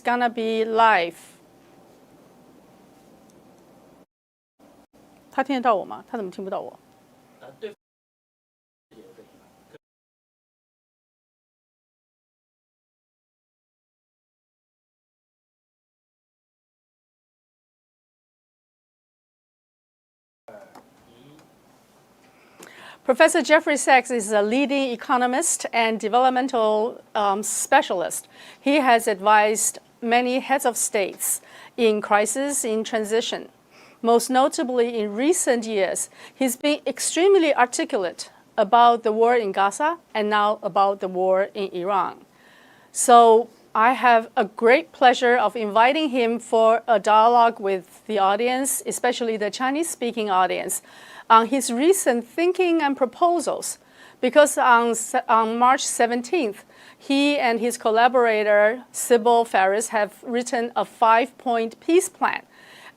gonna be live. 他听得到我吗？他怎么听不到我？Professor Jeffrey Sachs is a leading economist and developmental specialist. He has advised many heads of states in crisis, in transition. Most notably, in recent years, he's been extremely articulate about the war in Gaza and now about the war in Iran. So I have a great pleasure of inviting him for a dialogue with the audience, especially the Chinese-speaking audience, on his recent thinking and proposals. Because on March 17th, he and his collaborator, Sybil Ferris, have written a 5-point peace plan.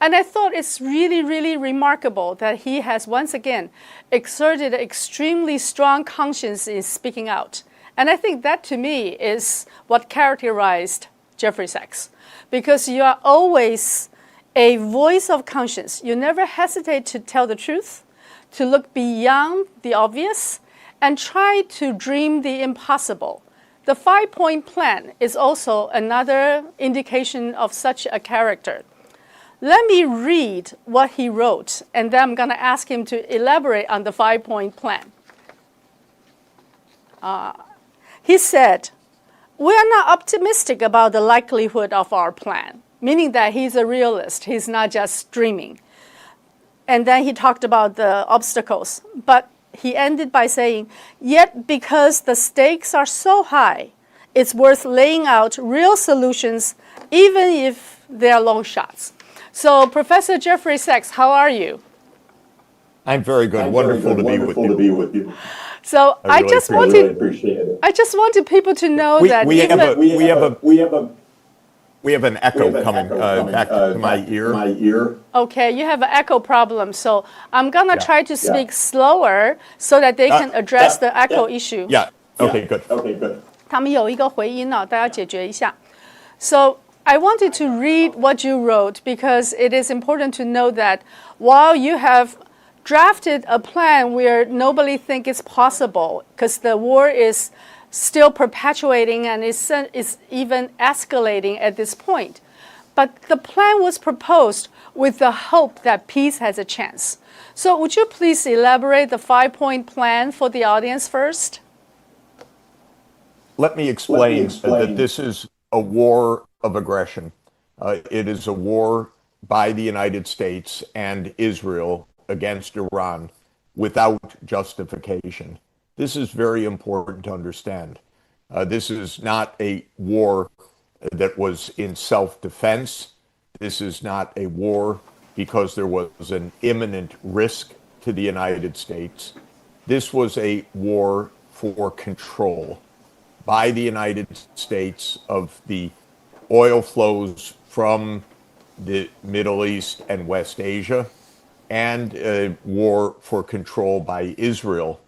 And I thought it's really, really remarkable that he has once again exerted extremely strong conscience in speaking out. And I think that, to me, is what characterized Jeffrey Sachs, because you are always a voice of conscience. You never hesitate to tell the truth, to look beyond the obvious, and try to dream the impossible. The 5-point plan is also another indication of such a character. Let me read what he wrote, and then I'm going to ask him to elaborate on the 5-point plan. He said, "We are not optimistic about the likelihood of our plan," meaning that he's a realist. He's not just dreaming. And then he talked about the obstacles. But he ended by saying, "Yet because the stakes are so high, it's worth laying out real solutions, even if they're long shots." So, Professor Jeffrey Sachs, how are you? I'm very good. Wonderful to be with you. So I just wanted people to know that we have an echo coming back to my ear. Okay, you have an echo problem, so I'm gonna try to speak slower so that they can address the echo issue. Yeah. Okay. Good. 他们有一个回音呢，大家解决一下。So I wanted to read what you wrote because it is important to know that while you have drafted a plan where nobody thinks it's possible, because the war is still perpetuating and is even escalating at this point. But the plan was proposed with the hope that peace has a chance. So would you please elaborate the 5-point plan for the audience first? Let me explain that this is a war of aggression. It is a war by the United States and Israel against Iran without justification. This is very important to understand. This is not a war that was in self-defense. This is not a war because there was an imminent risk to the United States. This was a war for control by the United States of the oil flows from the Middle East and West Asia, and a war for control by Israel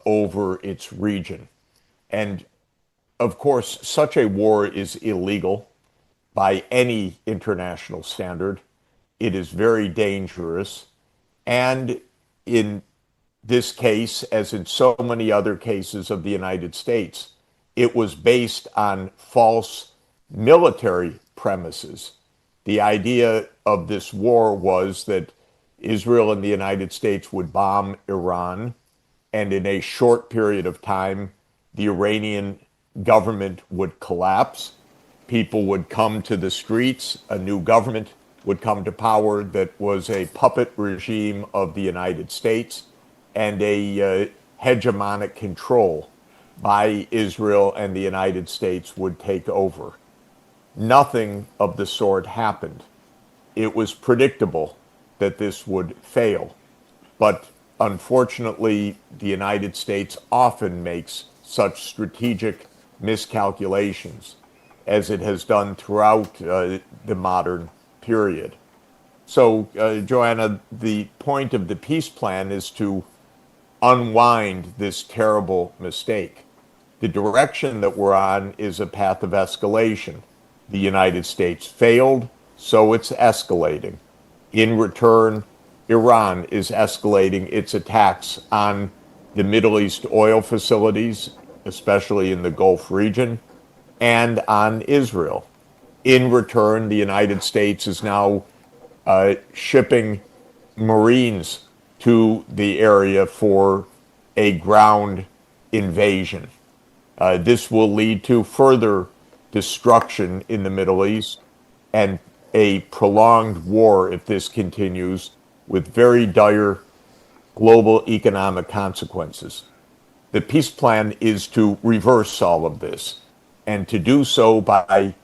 over its region. And of course, such a war is illegal by any international standard. It is very dangerous. And in this case, as in so many other cases of the United States, it was based on false military premises. The idea of this war was that Israel and the United States would bomb Iran, and in a short period of time, the Iranian government would collapse. People would come to the streets. A new government would come to power that was a puppet regime of the United States and a hegemonic control by Israel and the United States would take over. Nothing of the sort happened. It was predictable that this would fail. But unfortunately, the United States often makes such strategic miscalculations as it has done throughout the modern period. So, Joanna, the point of the peace plan is to unwind this terrible mistake. The direction that we're on is a path of escalation. the United States failed, so it's escalating. In return, Iran is escalating its attacks on the Middle East oil facilities, especially in the Gulf region, and on Israel. In return, the United States is now shipping Marines to the area for a ground invasion. This will lead to further destruction in the Middle East and a prolonged war if this continues, with very dire global economic consequences. The peace plan is to reverse all of this, and to do so by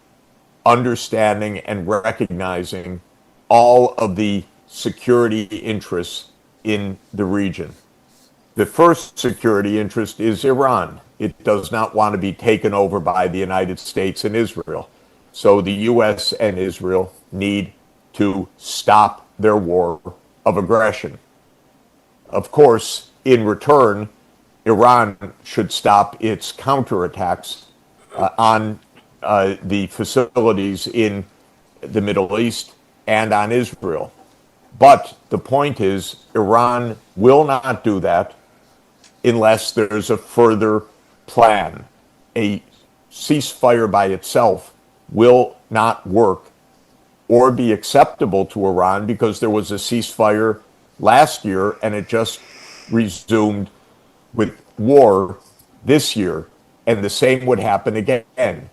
understanding and recognizing all of the security interests in the region. The first security interest is Iran. It does not want to be taken over by the United States and Israel. So the U.S. and Israel need to stop their war of aggression. Of course, in return, Iran should stop its counterattacks on the facilities in the Middle East and on Israel. But the point is, Iran will not do that unless there's a further plan. A ceasefire by itself will not work or be acceptable to Iran, because there was a ceasefire last year and it just resumed with war this year, and the same would happen again.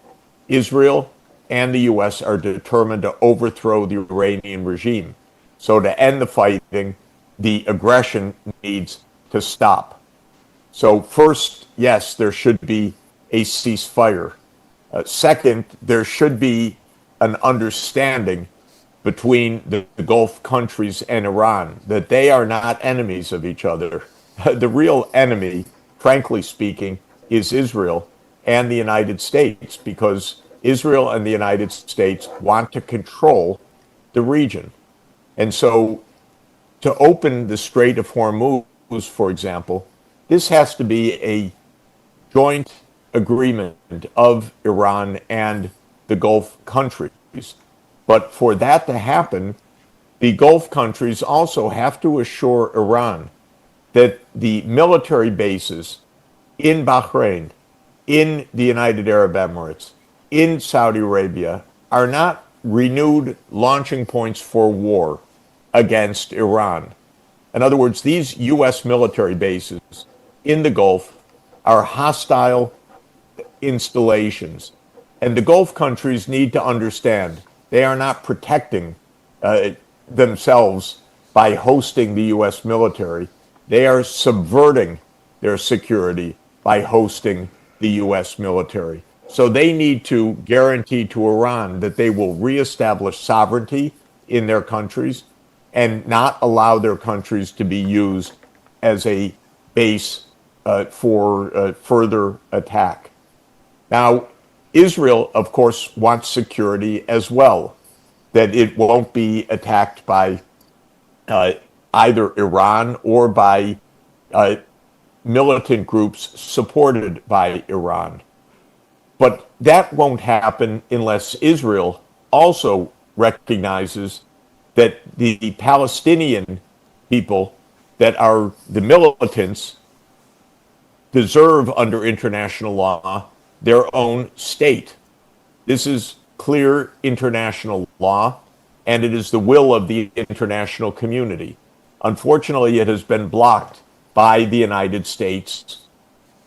Israel and the U.S. are determined to overthrow the Iranian regime. So to end the fighting, the aggression needs to stop. So first, yes, there should be a ceasefire. Second, there should be an understanding between the Gulf countries and Iran that they are not enemies of each other. The real enemy, frankly speaking, is Israel and the United States, because Israel and the United States want to control the region. And so to open the Strait of Hormuz, for example, this has to be a joint agreement of Iran and the Gulf countries. But for that to happen, the Gulf countries also have to assure Iran that the military bases in Bahrain, in the United Arab Emirates, in Saudi Arabia are not renewed launching points for war against Iran. In other words, these U.S. military bases in the Gulf are hostile installations. And the Gulf countries need to understand they are not protecting themselves by hosting the U.S. military. They are subverting their security by hosting the U.S. military. So they need to guarantee to Iran that they will reestablish sovereignty in their countries and not allow their countries to be used as a base for further attack. Now, Israel, of course, wants security as well, that it won't be attacked by either Iran or by militant groups supported by Iran. But that won't happen unless Israel also recognizes that the Palestinian people that are the militants deserve, under international law, their own state. This is clear international law, and it is the will of the international community. Unfortunately, it has been blocked by the United States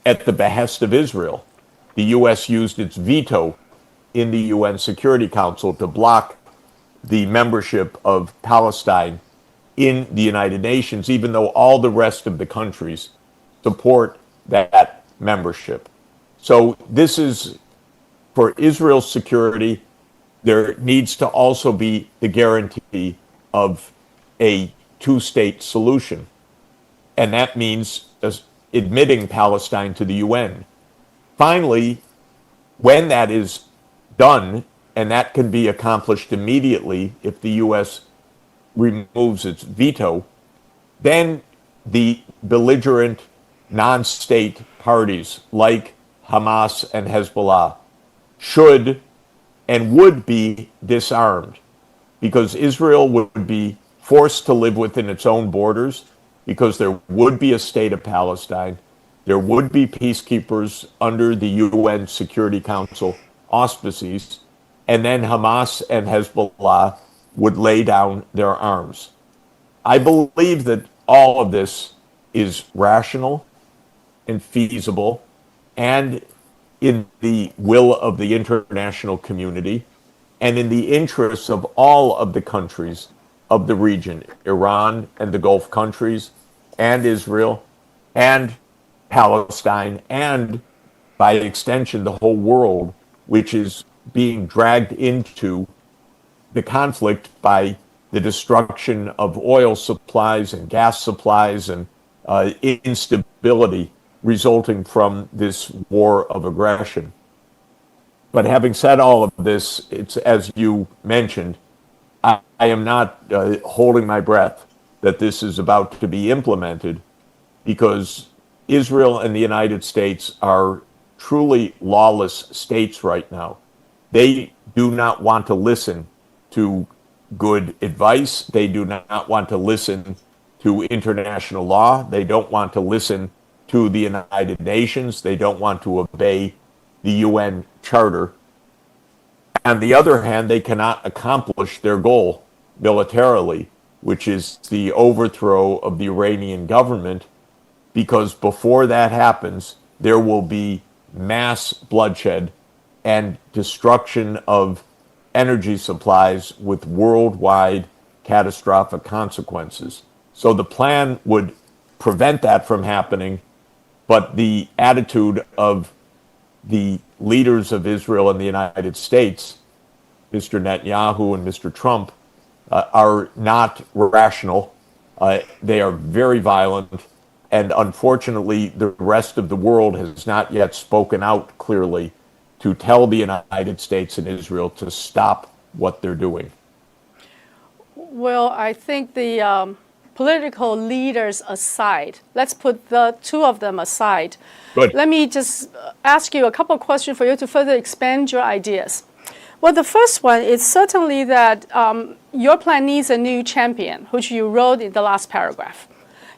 at the behest of Israel. The U.S. used its veto in the UN Security Council to block the membership of Palestine in the United Nations, even though all the rest of the countries support that membership. So this is, for Israel's security, there needs to also be the guarantee of a two-state solution. And that means admitting Palestine to the UN. Finally, when that is done, and that can be accomplished immediately if the U.S. removes its veto, then the belligerent non-state parties like Hamas and Hezbollah should and would be disarmed, because Israel would be forced to live within its own borders, because there would be a state of Palestine, there would be peacekeepers under the UN Security Council auspices, and then Hamas and Hezbollah would lay down their arms. I believe that all of this is rational and feasible and in the will of the international community and in the interests of all of the countries of the region, Iran and the Gulf countries and Israel and Palestine and, by extension, the whole world, which is being dragged into the conflict by the destruction of oil supplies and gas supplies and instability resulting from this war of aggression. But having said all of this, it's, as you mentioned, I am not holding my breath that this is about to be implemented, because Israel and the United States are truly lawless states right now. They do not want to listen to good advice. They do not want to listen to international law. They don't want to listen to the United Nations. They don't want to obey the UN Charter. On the other hand, they cannot accomplish their goal militarily, which is the overthrow of the Iranian government, because before that happens, there will be mass bloodshed and destruction of energy supplies with worldwide catastrophic consequences. So the plan would prevent that from happening, but the attitude of the leaders of Israel and the United States, Mr. Netanyahu and Mr. Trump, are not rational. They are very violent, and unfortunately, the rest of the world has not yet spoken out clearly to tell the United States and Israel to stop what they're doing. Well, I think the political leaders aside, let's put the two of them aside. Good. Let me just ask you a couple of questions for you to further expand your ideas. Well, the first one is certainly that your plan needs a new champion, which you wrote in the last paragraph.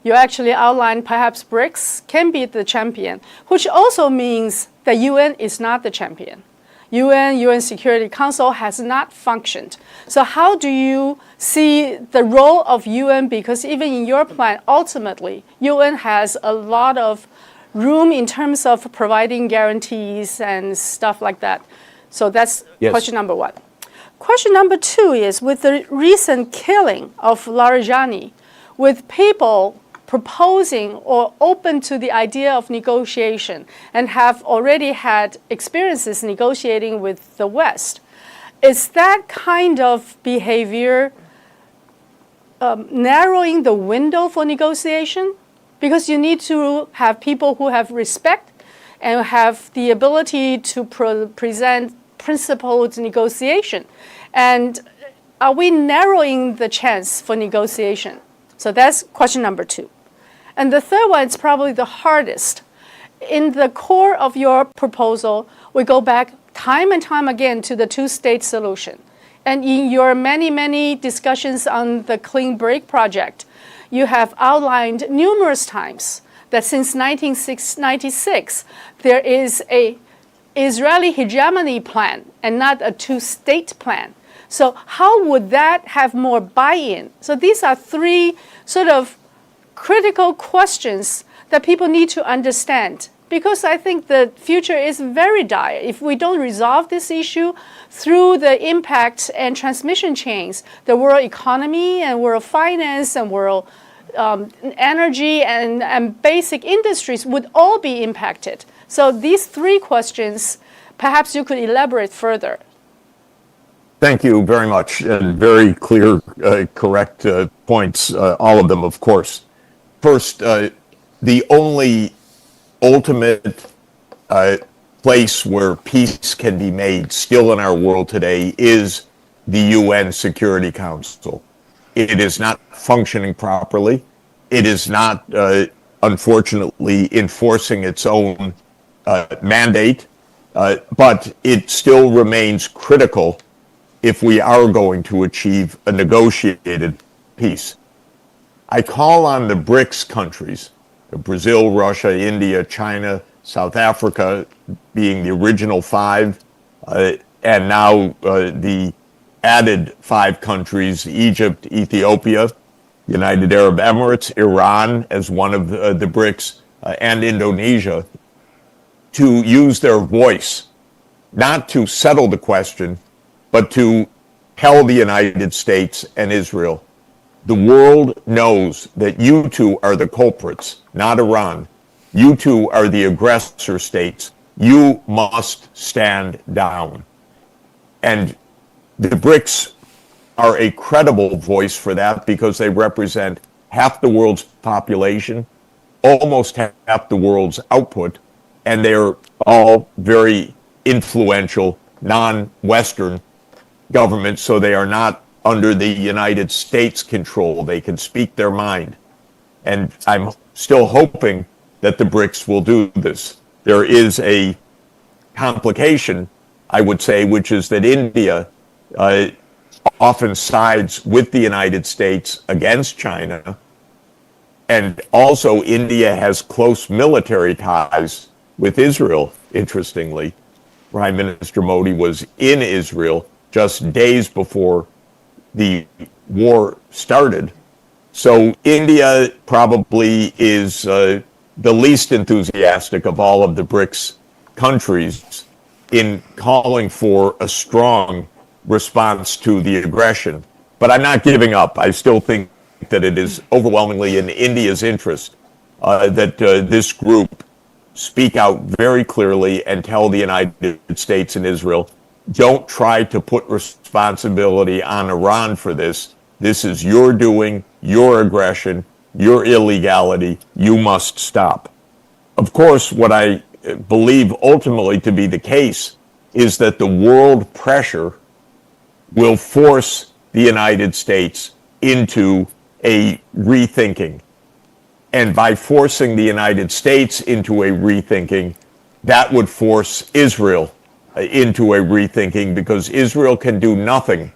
You actually outlined perhaps BRICS can be the champion, which also means the UN is not the champion. UN Security Council has not functioned. So how do you see the role of UN? Because even in your plan, ultimately, UN has a lot of room in terms of providing guarantees and stuff like that. So that's question number one. Question number two is, with the recent killing of Larijani, with people proposing or open to the idea of negotiation and have already had experiences negotiating with the West, is that kind of behavior narrowing the window for negotiation? Because you need to have people who have respect and have the ability to present principled negotiation. And are we narrowing the chance for negotiation? So that's question number two. And the third one is probably the hardest. In the core of your proposal, we go back time and time again to the two-state solution. And in your many, many discussions on the Clean Break project, you have outlined numerous times that since 1996, there is a Israeli hegemony plan and not a two-state plan. So how would that have more buy-in? So these are three sort of critical questions that people need to understand, because I think the future is very dire. If we don't resolve this issue through the impact and transmission chains, the world economy and world finance and world energy and basic industries would all be impacted. So these three questions, perhaps you could elaborate further. Thank you very much, and very clear, correct points, all of them, of course. First, the only ultimate place where peace can be made still in our world today is the UN Security Council. It is not functioning properly. It is not, unfortunately, enforcing its own mandate. but it still remains critical if we are going to achieve a negotiated peace. I call on the BRICS countries, Brazil, Russia, India, China, South Africa being the original 5, and now the added 5 countries, Egypt, Ethiopia, United Arab Emirates, Iran as one of the BRICS, and Indonesia, to use their voice, not to settle the question, but to tell the United States and Israel, the world knows that you two are the culprits, not Iran. You two are the aggressor states. You must stand down. And the BRICS are a credible voice for that because they represent half the world's population, almost half the world's output, and they're all very influential, non-Western governments, so they are not under the United States control. They can speak their mind. And I'm still hoping that the BRICS will do this. There is a complication, I would say, which is that India often sides with the United States against China. And also India has close military ties with Israel, interestingly. Prime Minister Modi was in Israel just days before the war started. So India probably is the least enthusiastic of all of the BRICS countries in calling for a strong response to the aggression. But I'm not giving up. I still think that it is overwhelmingly in India's interest that this group speak out very clearly and tell the United States and Israel, don't try to put responsibility on Iran for this. This is your doing, your aggression, your illegality. You must stop. Of course, what I believe ultimately to be the case is that the world pressure will force the United States into a rethinking. And by forcing the United States into a rethinking, that would force Israel into a rethinking, because Israel can do nothing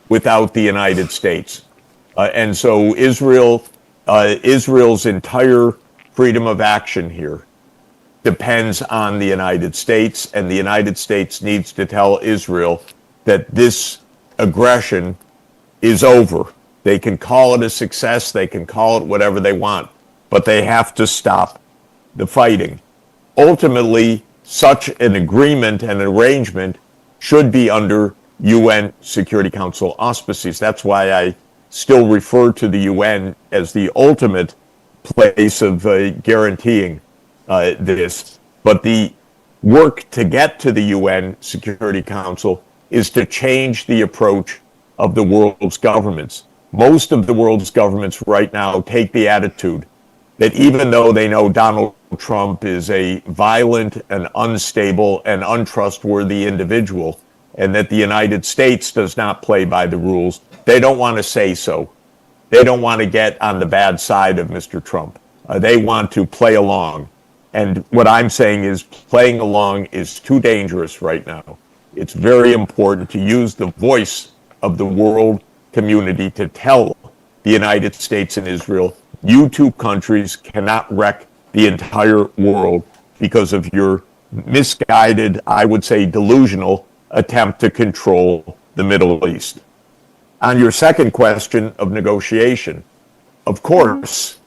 without the United States. And so Israel's entire freedom of action here depends on the United States, and the United States needs to tell Israel that this aggression is over. They can call it a success, they can call it whatever they want, but they have to stop the fighting. Ultimately, such an agreement and arrangement should be under UN Security Council auspices. That's why I still refer to the UN as the ultimate place of guaranteeing this. But the work to get to the UN Security Council is to change the approach of the world's governments. Most of the world's governments right now take the attitude that even though they know Donald Trump is a violent and unstable and untrustworthy individual, and that the United States does not play by the rules, they don't want to say so. They don't want to get on the bad side of Mr. Trump. They want to play along. And what I'm saying is playing along is too dangerous right now. It's very important to use the voice of the world community to tell the United States and Israel, you two countries cannot wreck the entire world because of your misguided, I would say delusional, attempt to control the Middle East. On your second question of negotiation, of course,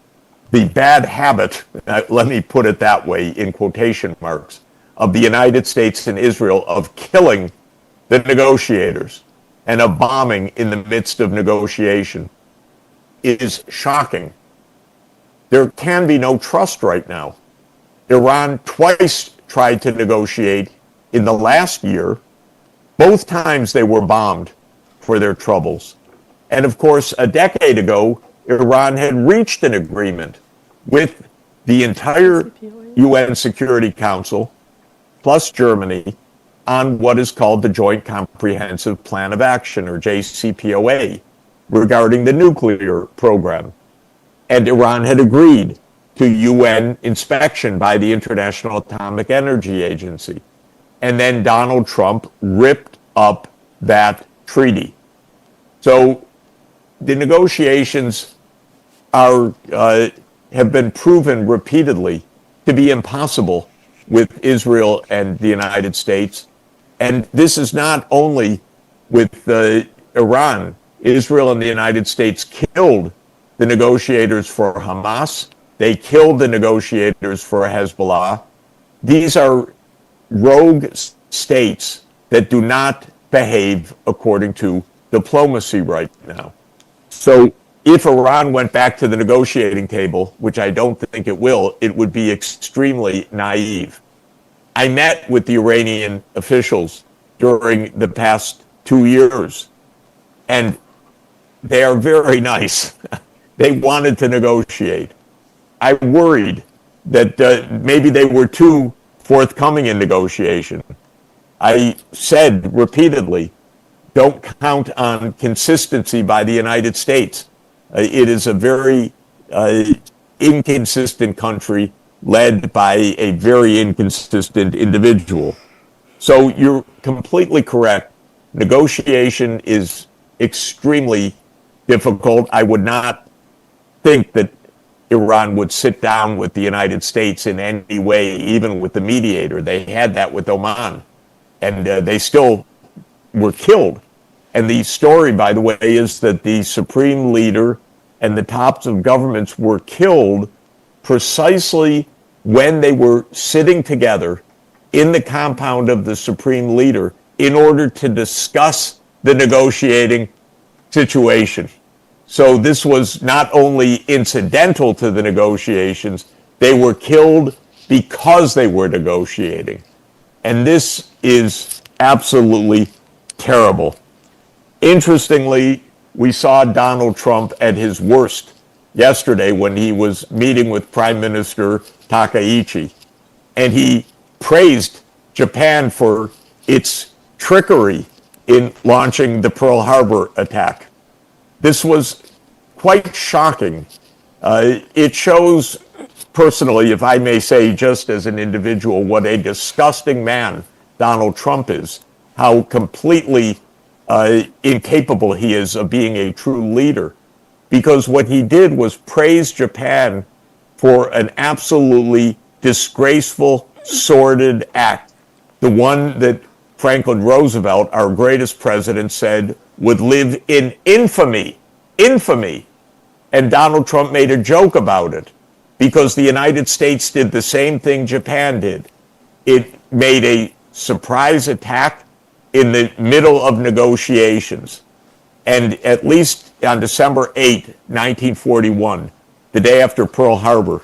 the bad habit, let me put it that way in quotation marks, of the United States and Israel of killing the negotiators and of bombing in the midst of negotiation is shocking. There can be no trust right now. Iran twice tried to negotiate in the last year. Both times they were bombed for their troubles. And of course, a decade ago, Iran had reached an agreement with the entire UN Security Council, plus Germany, on what is called the Joint Comprehensive Plan of Action, or JCPOA, regarding the nuclear program. And Iran had agreed to UN inspection by the International Atomic Energy Agency. and then Donald Trump ripped up that treaty. So the negotiations are have been proven repeatedly to be impossible with Israel and the United States. And this is not only with Iran. Israel and the United States killed the negotiators for Hamas. They killed the negotiators for Hezbollah. These are rogue states that do not behave according to diplomacy right now. So if Iran went back to the negotiating table, which I don't think it will, it would be extremely naive. I met with the Iranian officials during the past 2 years, and they are very nice. They wanted to negotiate. I worried that maybe they were too forthcoming in negotiation. I said repeatedly, don't count on consistency by the United States. It is a very inconsistent country led by a very inconsistent individual. So you're completely correct. Negotiation is extremely difficult. I would not think that Iran would sit down with the United States in any way, even with the mediator. They had that with Oman, and they still were killed. And the story, by the way, is that the supreme leader and the tops of governments were killed precisely when they were sitting together in the compound of the supreme leader in order to discuss the negotiating situation. So this was not only incidental to the negotiations, they were killed because they were negotiating. And this is absolutely terrible. Interestingly, we saw Donald Trump at his worst yesterday when he was meeting with Prime Minister Takaichi, and he praised Japan for its trickery in launching the Pearl Harbor attack. This was quite shocking. It shows, personally, if I may say, just as an individual, what a disgusting man Donald Trump is, how completely incapable he is of being a true leader. Because what he did was praise Japan for an absolutely disgraceful, sordid act. The one that Franklin Roosevelt, our greatest president, said would live in infamy. Infamy. And Donald Trump made a joke about it because the United States did the same thing Japan did. It made a surprise attack in the middle of negotiations. And at least on December 8, 1941, the day after Pearl Harbor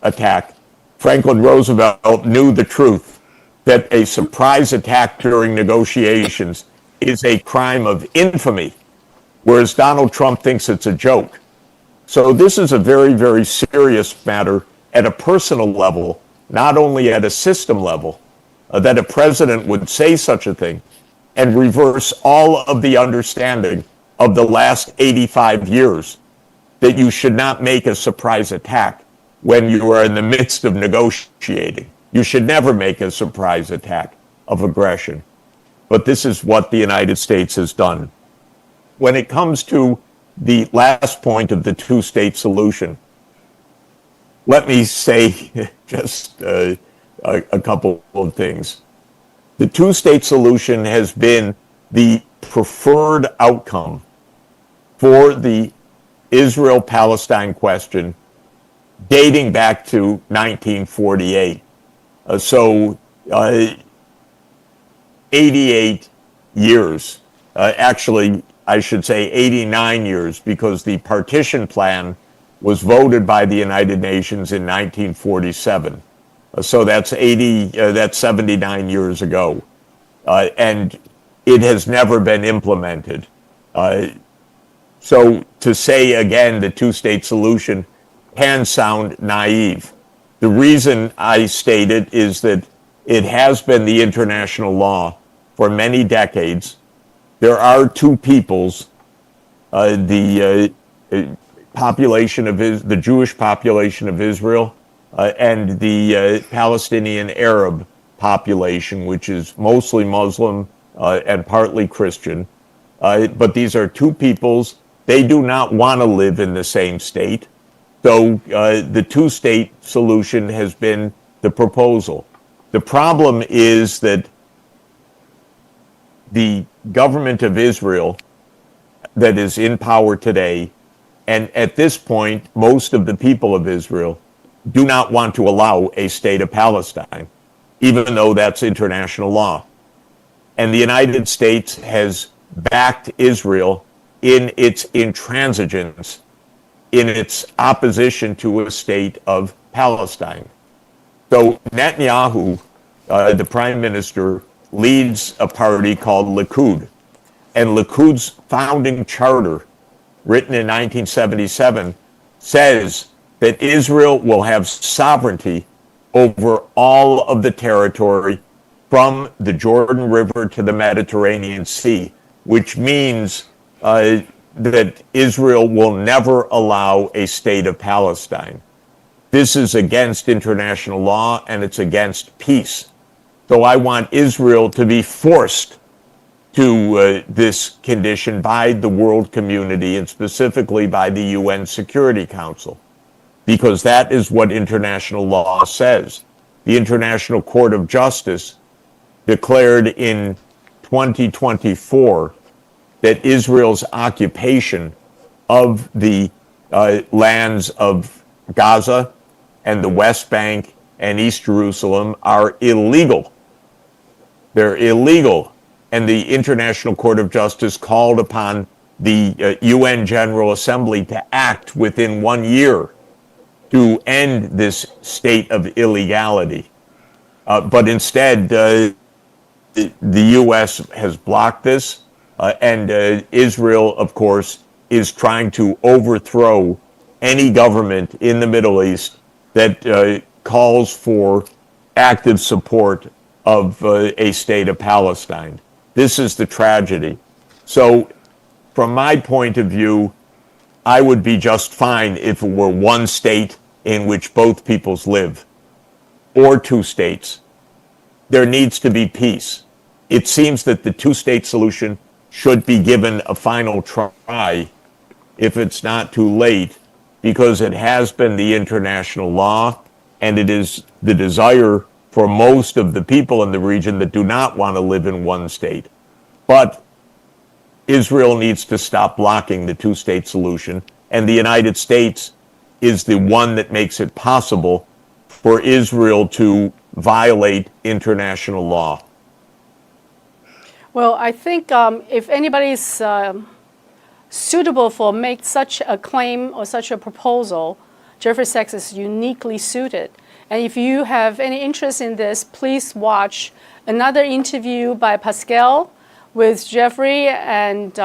attack, Franklin Roosevelt knew the truth that a surprise attack during negotiations is a crime of infamy, whereas Donald Trump thinks it's a joke. So this is a very, very serious matter at a personal level, not only at a system level, that a president would say such a thing and reverse all of the understanding of the last 85 years that you should not make a surprise attack when you are in the midst of negotiating. You should never make a surprise attack of aggression. But this is what the United States has done. When it comes to the last point of the two-state solution, let me say just a couple of things. The two-state solution has been the preferred outcome for the Israel-Palestine question dating back to 1948. 88 years, actually, I should say 89 years, because the partition plan was voted by the United Nations in 1947. So that's 79 years ago. And it has never been implemented. So to say again the two-state solution can sound naive. The reason I state it is that it has been the international law for many decades. There are two peoples, the population of the Jewish population of Israel and the Palestinian Arab population, which is mostly Muslim and partly Christian. But these are two peoples. They do not want to live in the same state. So the two-state solution has been the proposal. The problem is that the government of Israel that is in power today, and at this point, most of the people of Israel do not want to allow a state of Palestine, even though that's international law. And the United States has backed Israel in its intransigence, in its opposition to a state of Palestine. So Netanyahu, the prime minister, leads a party called Likud. And Likud's founding charter, written in 1977, says that Israel will have sovereignty over all of the territory from the Jordan River to the Mediterranean Sea, which means that Israel will never allow a state of Palestine. This is against international law and it's against peace. So I want Israel to be forced to this condition by the world community and specifically by the UN Security Council, because that is what international law says. The International Court of Justice declared in 2024 that Israel's occupation of the lands of Gaza and the West Bank and East Jerusalem are illegal. They're illegal. And the International Court of Justice called upon the UN General Assembly to act within 1 year to end this state of illegality. But instead, the U.S. has blocked this, and Israel, of course, is trying to overthrow any government in the Middle East that calls for active support of a state of Palestine. This is the tragedy. So, from my point of view, I would be just fine if it were one state in which both peoples live, or two states. There needs to be peace. It seems that the two-state solution should be given a final try if it's not too late, because it has been the international law, and it is the desire for most of the people in the region that do not want to live in one state. But Israel needs to stop blocking the two-state solution, and the United States is the one that makes it possible for Israel to violate international law. Well, I think if anybody is suitable for make such a claim or such a proposal, Jeffrey Sachs is uniquely suited. And if you have any interest in this, please watch another interview by Pascal with Jeffrey and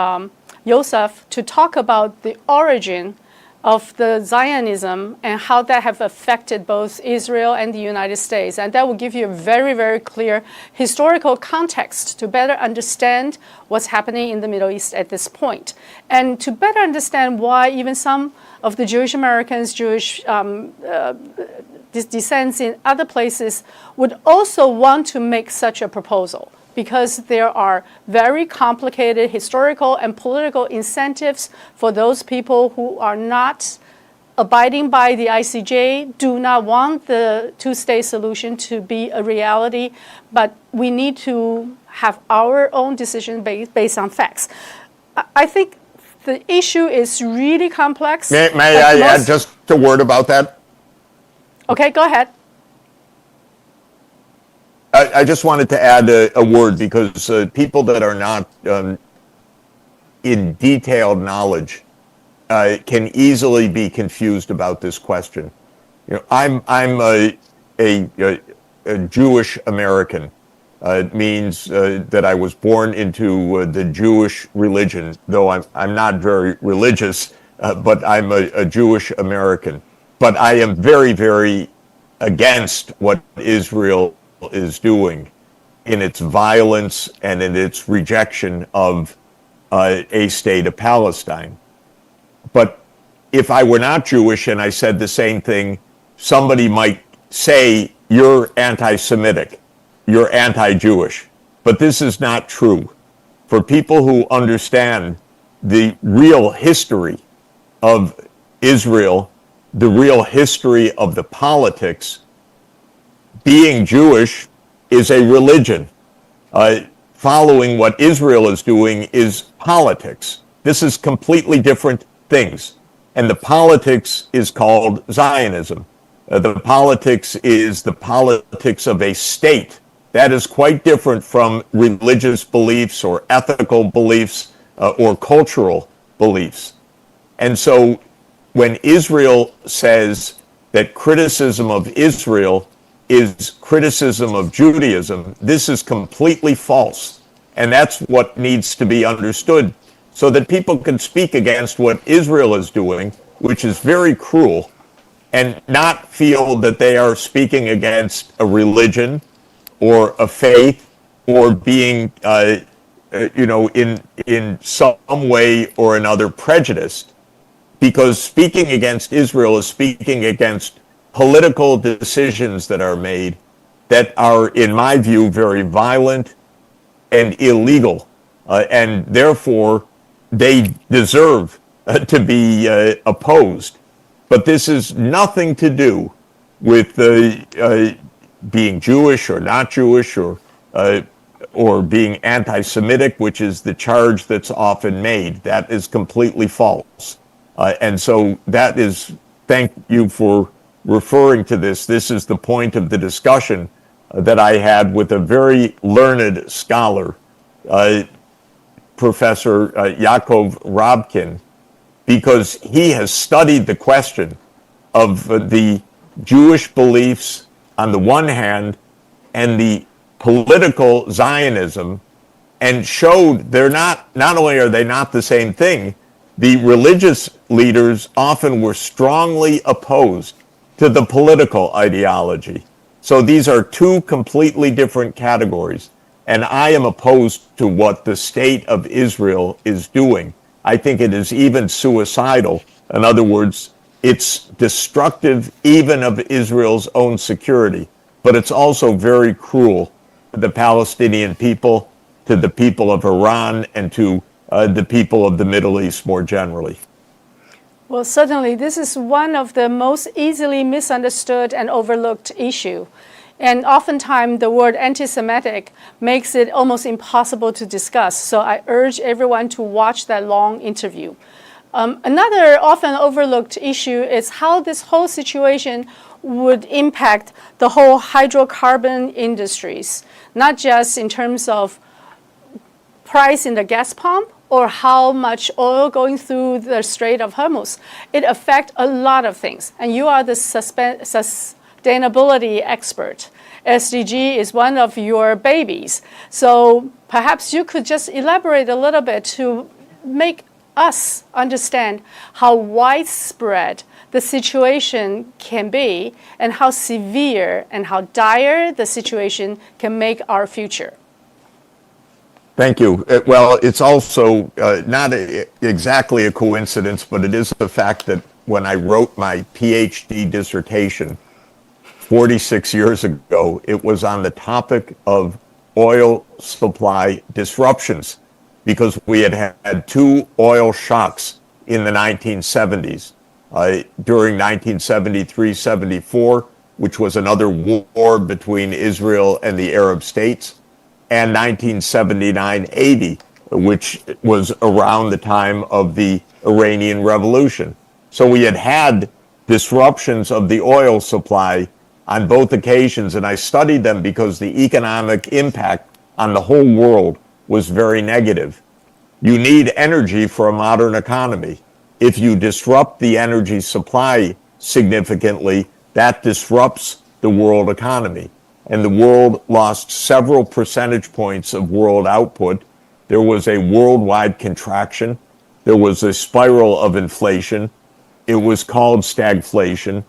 Yosef to talk about the origin of the Zionism and how that have affected both Israel and the United States. And that will give you a very, very clear historical context to better understand what's happening in the Middle East at this point. And to better understand why even some of the Jewish Americans, Jewish descents in other places would also want to make such a proposal, because there are very complicated historical and political incentives for those people who are not abiding by the ICJ, do not want the two-state solution to be a reality, but we need to have our own decision based on facts. I think the issue is really complex. May I add just a word about that? Okay, go ahead. I just wanted to add a word, because people that are not in detailed knowledge can easily be confused about this question. You know, I'm a Jewish American. It means that I was born into the Jewish religion, though I'm not very religious, but I'm a Jewish American. But I am very, very against what Israel is doing in its violence and in its rejection of a state of Palestine. But if I were not Jewish and I said the same thing, somebody might say, you're anti-Semitic. you're anti-Jewish. But this is not true. For people who understand the real history of Israel, the real history of the politics, being Jewish is a religion. Following what Israel is doing is politics. This is completely different things. And the politics is called Zionism. The politics is the politics of a state. That is quite different from religious beliefs or ethical beliefs or cultural beliefs. And so when Israel says that criticism of Israel is criticism of Judaism, this is completely false. And that's what needs to be understood so that people can speak against what Israel is doing, which is very cruel, and not feel that they are speaking against a religion or a faith or being, in some way or another prejudiced. Because speaking against Israel is speaking against political decisions that are made that are, in my view, very violent and illegal. And therefore, they deserve to be opposed. But this has nothing to do with being Jewish or not Jewish or being anti-Semitic, which is the charge that's often made. That is completely false. And so that is, thank you for referring to this. This is the point of the discussion that I had with a very learned scholar, Professor Yaakov Rabkin, because he has studied the question of the Jewish beliefs on the one hand and the political Zionism, and showed they're not only are they not the same thing, the religious leaders often were strongly opposed to the political ideology. So these are two completely different categories. And I am opposed to what the state of Israel is doing. I think it is even suicidal. In other words, it's destructive even of Israel's own security, but it's also very cruel to the Palestinian people, to the people of Iran, and to the people of the Middle East more generally. Well, certainly, this is one of the most easily misunderstood and overlooked issue. And oftentimes, the word anti-Semitic makes it almost impossible to discuss. So I urge everyone to watch that long interview. Another often overlooked issue is how this whole situation would impact the whole hydrocarbon industries, not just in terms of price in the gas pump or how much oil going through the Strait of Hormuz. It affects a lot of things. And you are the sustainability expert. SDG is one of your babies. So perhaps you could just elaborate a little bit to make us understand how widespread the situation can be and how severe and how dire the situation can make our future. Thank you. Well, it's also not exactly a coincidence, but it is the fact that when I wrote my PhD dissertation 46 years ago, it was on the topic of oil supply disruptions, because we had had two oil shocks in the 1970s. During 1973-74, which was another war between Israel and the Arab states, and 1979-80, which was around the time of the Iranian Revolution. So we had had disruptions of the oil supply on both occasions, and I studied them because the economic impact on the whole world was very negative. You need energy for a modern economy. If you disrupt the energy supply significantly, that disrupts the world economy. And the world lost several percentage points of world output. There was a worldwide contraction. There was a spiral of inflation. It was called stagflation.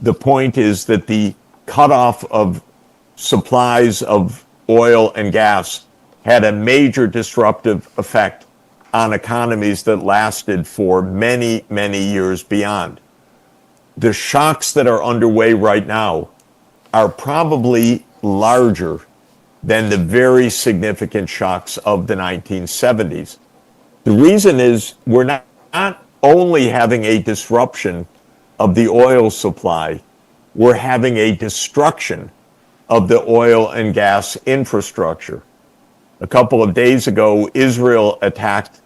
The point is that the cutoff of supplies of oil and gas had a major disruptive effect on economies that lasted for many, many years beyond. The shocks that are underway right now are probably larger than the very significant shocks of the 1970s. The reason is we're not only having a disruption of the oil supply, we're having a destruction of the oil and gas infrastructure. A couple of days ago, Israel attacked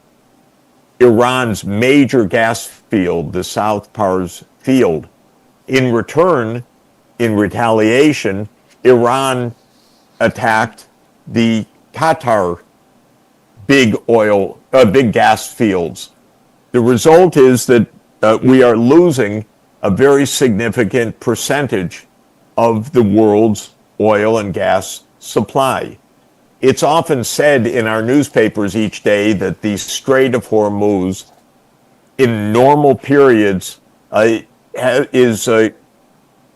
Iran's major gas field, the South Pars field. In return, in retaliation, Iran attacked the Qatar big gas fields. The result is that we are losing a very significant percentage of the world's oil and gas supply. It's often said in our newspapers each day that the Strait of Hormuz in normal periods is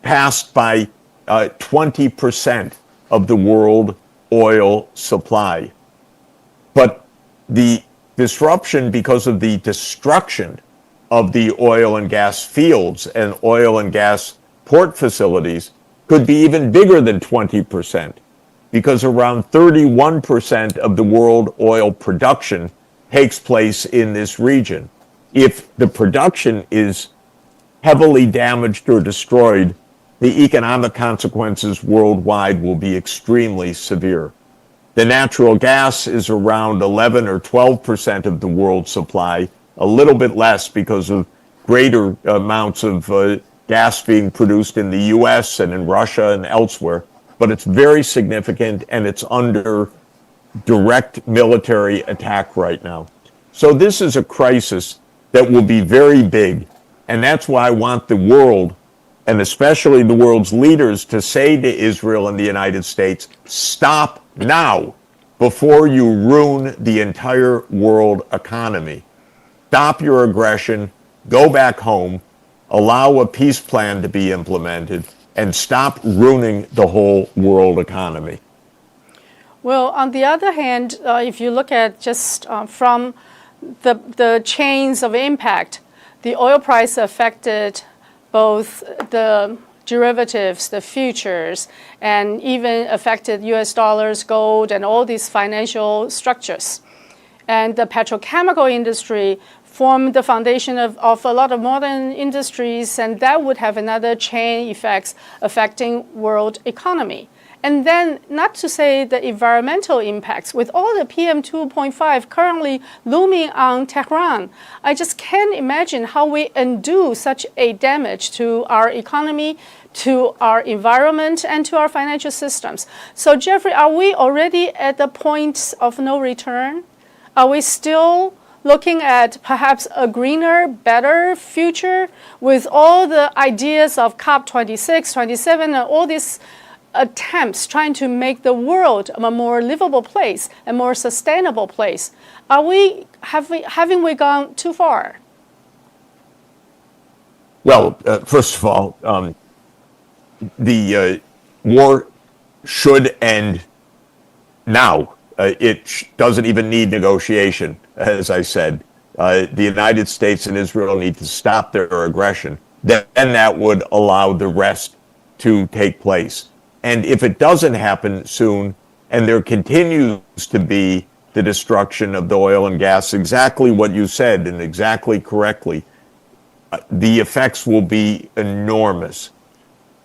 passed by 20% of the world oil supply. But the disruption because of the destruction of the oil and gas fields and oil and gas port facilities could be even bigger than 20%, because around 31% of the world oil production takes place in this region. If the production is heavily damaged or destroyed, the economic consequences worldwide will be extremely severe. The natural gas is around 11 or 12% of the world supply, a little bit less because of greater amounts of gas being produced in the US and in Russia and elsewhere. But it's very significant, and it's under direct military attack right now. So this is a crisis that will be very big, and that's why I want the world, and especially the world's leaders, to say to Israel and the United States, stop now before you ruin the entire world economy. Stop your aggression, go back home, allow a peace plan to be implemented, and stop ruining the whole world economy. Well, on the other hand, if you look at just from the chains of impact, the oil price affected both the derivatives, the futures, and even affected US dollars, gold, and all these financial structures. And the petrochemical industry formed the foundation of a lot of modern industries, and that would have another chain effects affecting world economy. And then, not to say the environmental impacts, with all the PM 2.5 currently looming on Tehran, I just can't imagine how we undo such a damage to our economy, to our environment, and to our financial systems. So, Jeffrey, are we already at the point of no return? Are we still looking at perhaps a greener, better future with all the ideas of COP26, 27, and all these attempts trying to make the world a more livable place, a more sustainable place? Haven't we gone too far? Well, first of all, the war should end now. It doesn't even need negotiation, as I said. The United States and Israel need to stop their aggression. Then that would allow the rest to take place. And if it doesn't happen soon, and there continues to be the destruction of the oil and gas, exactly what you said, and exactly correctly, the effects will be enormous.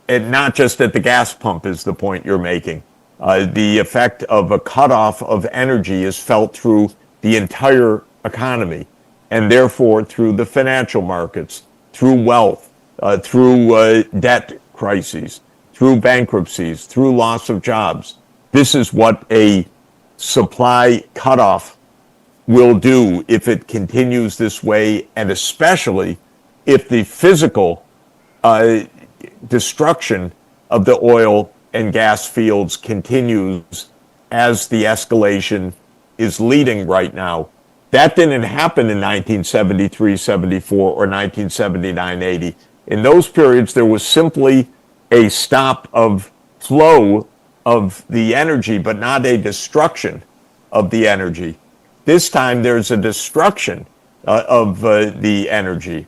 And not just at the gas pump is the point you're making. The effect of a cutoff of energy is felt through the entire economy, and therefore through the financial markets, through wealth, through debt crises, through bankruptcies, through loss of jobs. This is what a supply cutoff will do if it continues this way, and especially if the physical destruction of the oil and gas fields continues as the escalation is leading right now. That didn't happen in 1973, 74, or 1979, 80. In those periods, there was simply a stop of flow of the energy, but not a destruction of the energy. This time, there's a destruction of the energy.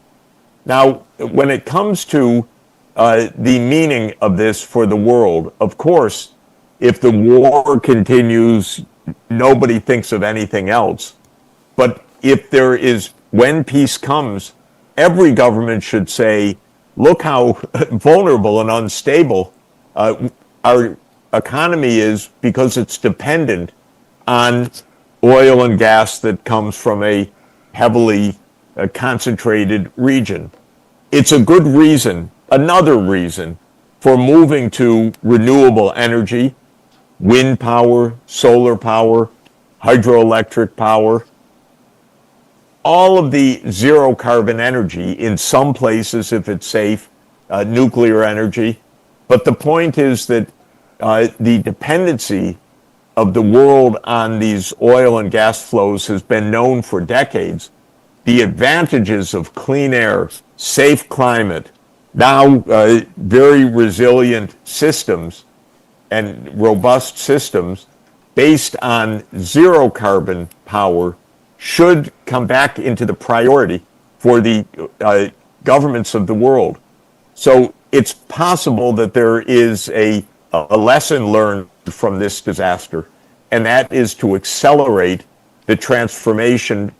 Now, when it comes to the meaning of this for the world, of course, If the war continues, nobody thinks of anything else. But if there is, when peace comes, every government should say, look how vulnerable and unstable our economy is because it's dependent on oil and gas that comes from a heavily concentrated region. It's a good reason, another reason, for moving to renewable energy, wind power, solar power, hydroelectric power, all of the zero carbon energy, in some places if it's safe, nuclear energy. But the point is that the dependency of the world on these oil and gas flows has been known for decades. The advantages of clean air, safe climate, now very resilient systems and robust systems based on zero carbon power should come back into the priority for the governments of the world. So it's possible that there is a lesson learned from this disaster, and that is to accelerate the transformation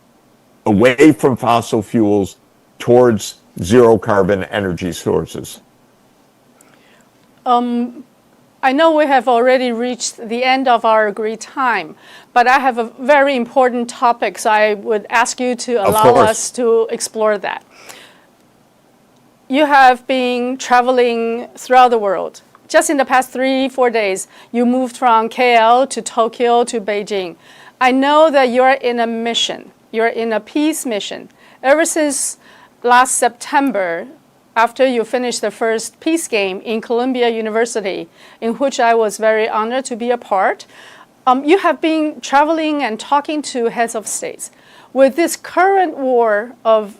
away from fossil fuels towards zero carbon energy sources. I know we have already reached the end of our agreed time, but I have a very important topic, so I would ask you to allow us to explore that. You have been traveling throughout the world. Just in the past 3-4 days, you moved from KL to Tokyo to Beijing. I know that you're in a mission. You're in a peace mission. Ever since last September, after you finished the first peace game in Columbia University, in which I was very honored to be a part, you have been traveling and talking to heads of states. With this current war of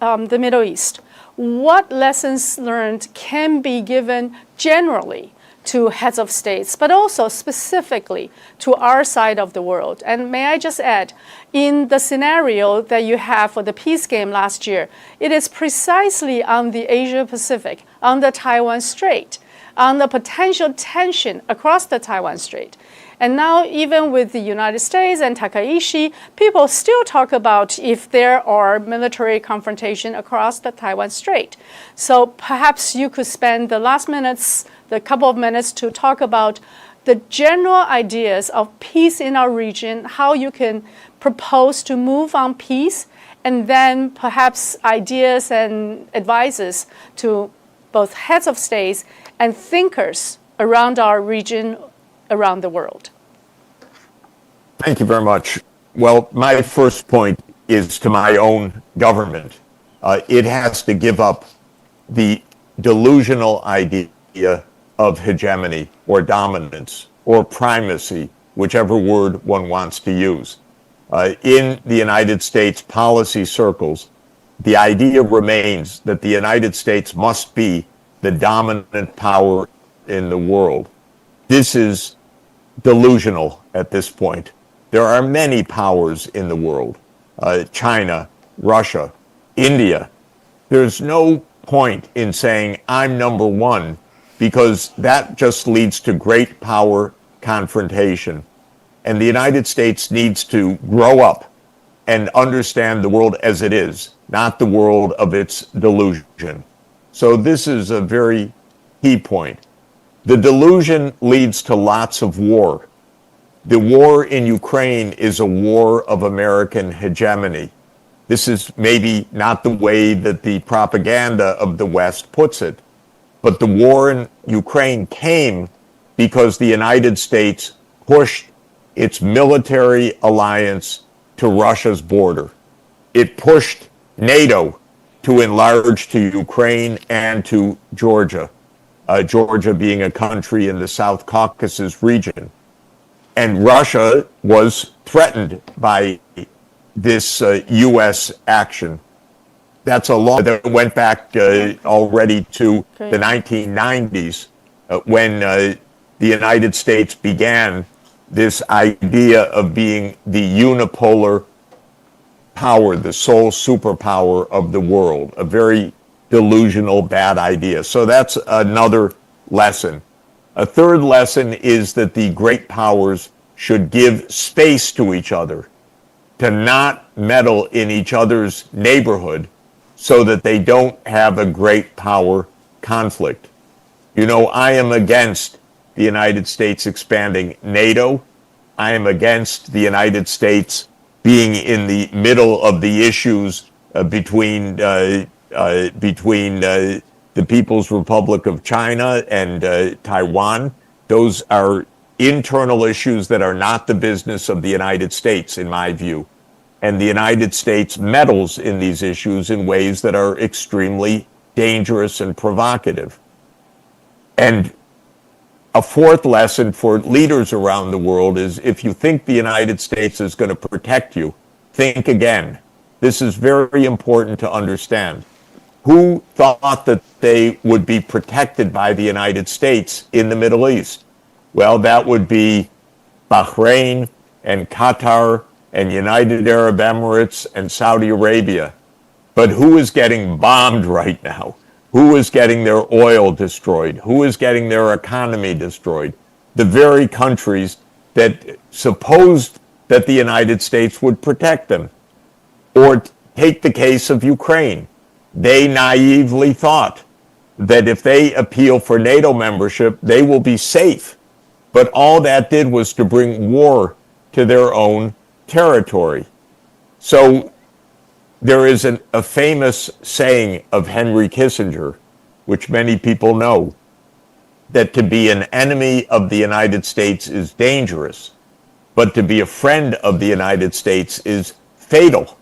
the Middle East, what lessons learned can be given generally to heads of states, but also specifically to our side of the world? And may I just add, in the scenario that you have for the peace game last year, it is precisely on the Asia-Pacific, on the Taiwan Strait, on the potential tension across the Taiwan Strait. And now, even with the United States and Takaishi, people still talk about if there are military confrontation across the Taiwan Strait. So perhaps you could spend the last minutes, the couple of minutes, to talk about the general ideas of peace in our region, how you can propose to move on peace, and then perhaps ideas and advices to both heads of states and thinkers around our region, around the world. Thank you very much. Well, my first point is to my own government. It has to give up the delusional idea of hegemony or dominance or primacy, whichever word one wants to use. In the United States policy circles, the idea remains that the United States must be the dominant power in the world. This is delusional at this point. There are many powers in the world, China, Russia, India. There's no point in saying I'm number one, because that just leads to great power confrontation. And the United States needs to grow up and understand the world as it is, not the world of its delusion. So this is a very key point. The delusion leads to lots of war. The war in Ukraine is a war of American hegemony. This is maybe not the way that the propaganda of the West puts it, but the war in Ukraine came because the United States pushed its military alliance to Russia's border. It pushed NATO to enlarge to Ukraine and to Georgia, Georgia being a country in the South Caucasus region. And Russia was threatened by this U.S. action. That's a law that went back already to the 1990s when the United States began this idea of being the unipolar power, the sole superpower of the world, a very delusional, bad idea. So that's another lesson. A third lesson is that the great powers should give space to each other, to not meddle in each other's neighborhood so that they don't have a great power conflict. You know, I am against the United States expanding NATO. I am against the United States being in the middle of the issues between the People's Republic of China and Taiwan. Those are internal issues that are not the business of the United States, in my view. And the United States meddles in these issues in ways that are extremely dangerous and provocative. And a fourth lesson for leaders around the world is, if you think the United States is going to protect you, think again. This is very important to understand. Who thought that they would be protected by the United States in the Middle East? Well, that would be Bahrain and Qatar and United Arab Emirates and Saudi Arabia. But who is getting bombed right now? Who is getting their oil destroyed? Who is getting their economy destroyed? The very countries that supposed that the United States would protect them. Or take the case of Ukraine. They naively thought that if they appeal for NATO membership, they will be safe. But all that did was to bring war to their own territory. So there is a famous saying of Henry Kissinger, which many people know, that to be an enemy of the United States is dangerous, but to be a friend of the United States is fatal.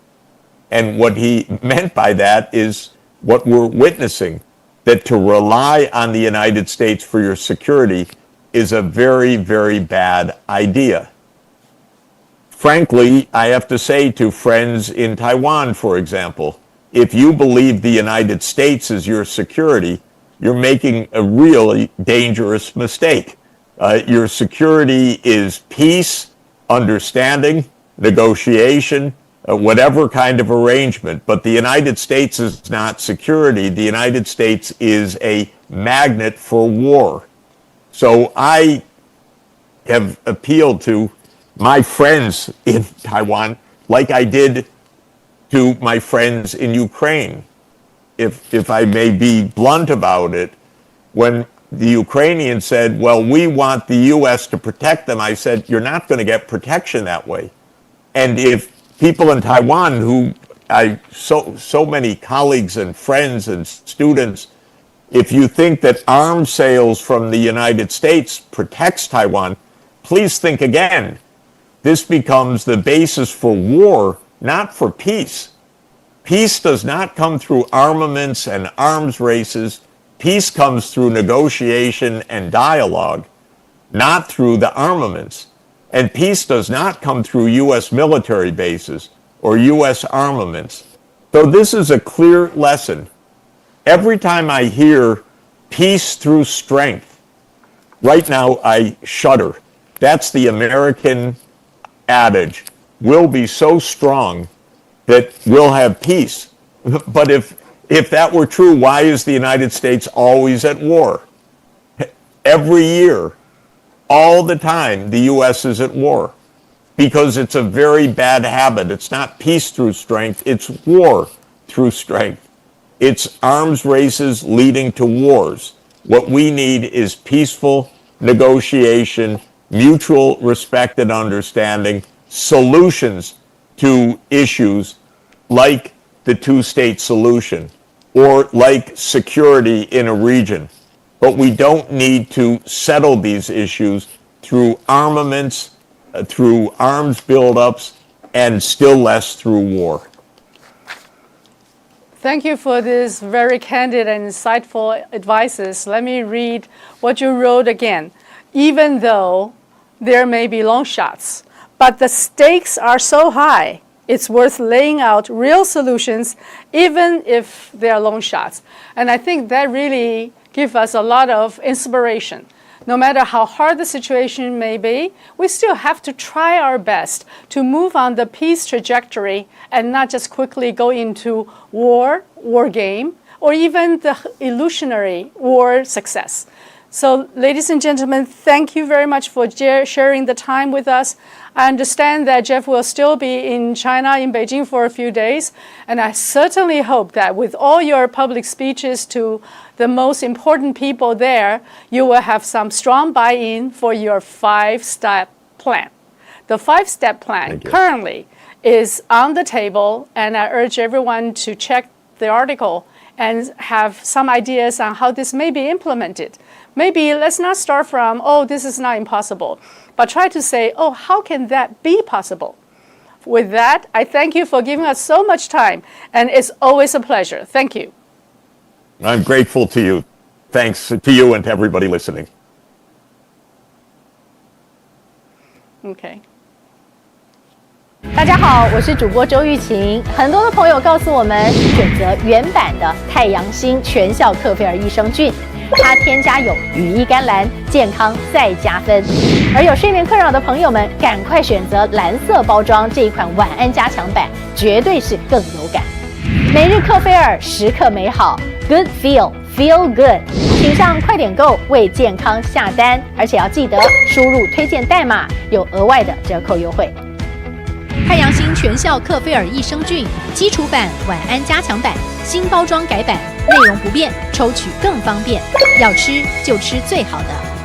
And what he meant by that is what we're witnessing, that to rely on the United States for your security is a very, very bad idea. Frankly, I have to say to friends in Taiwan, for example, if you believe the United States is your security, you're making a really dangerous mistake. Your security is peace, understanding, negotiation, whatever kind of arrangement. But the United States is not security. The United States is a magnet for war. So I have appealed to my friends in Taiwan, like I did to my friends in Ukraine. If I may be blunt about it, when the Ukrainians said, well, we want the U.S. to protect them, I said, you're not going to get protection that way. And if people in Taiwan, who so many colleagues and friends and students, if you think that arms sales from the United States protects Taiwan, please think again. This becomes the basis for war, not for peace. Peace does not come through armaments and arms races. Peace comes through negotiation and dialogue, not through the armaments. And peace does not come through U.S. military bases or U.S. armaments. So this is a clear lesson. Every time I hear peace through strength, right now I shudder. That's the American adage. We'll be so strong that we'll have peace. But if that were true, why is the United States always at war? Every year, all the time, the U.S. is at war. Because it's a very bad habit. It's not peace through strength, it's war through strength. It's arms races leading to wars. What we need is peaceful negotiation, mutual respect and understanding, solutions to issues like the two-state solution or like security in a region. But we don't need to settle these issues through armaments, through arms buildups, and still less through war. Thank you for this very candid and insightful advices. Let me read what you wrote again. Even though there may be long shots, but the stakes are so high, it's worth laying out real solutions, even if they are long shots. And I think that really gives us a lot of inspiration. No matter how hard the situation may be, we still have to try our best to move on the peace trajectory and not just quickly go into war game, or even the illusionary war success. So, ladies and gentlemen, thank you very much for sharing the time with us. I understand that Jeff will still be in China, in Beijing, for a few days, and I certainly hope that with all your public speeches to the most important people there, you will have some strong buy-in for your 5-step plan. The 5-step plan currently is on the table, and I urge everyone to check the article and have some ideas on how this may be implemented. Maybe let's not start from, oh, this is not impossible, but try to say, oh, how can that be possible? With that, I thank you for giving us so much time, and it's always a pleasure. Thank you. I'm grateful to you. Thanks to you and to everybody listening. Okay. 大家好，我是主播周玉琴。很多的朋友告诉我们，选择原版的太阳星全效克菲尔益生菌，它添加有羽衣甘蓝，健康再加分。而有睡眠困扰的朋友们，赶快选择蓝色包装这一款晚安加强版，绝对是更有感。每日克菲尔，时刻美好 ，Good Feel Good， 请上快点购为健康下单，而且要记得输入推荐代码，有额外的折扣优惠。太阳星全效克菲尔益生菌基础版、晚安加强版，新包装改版，内容不变，抽取更方便。要吃就吃最好的。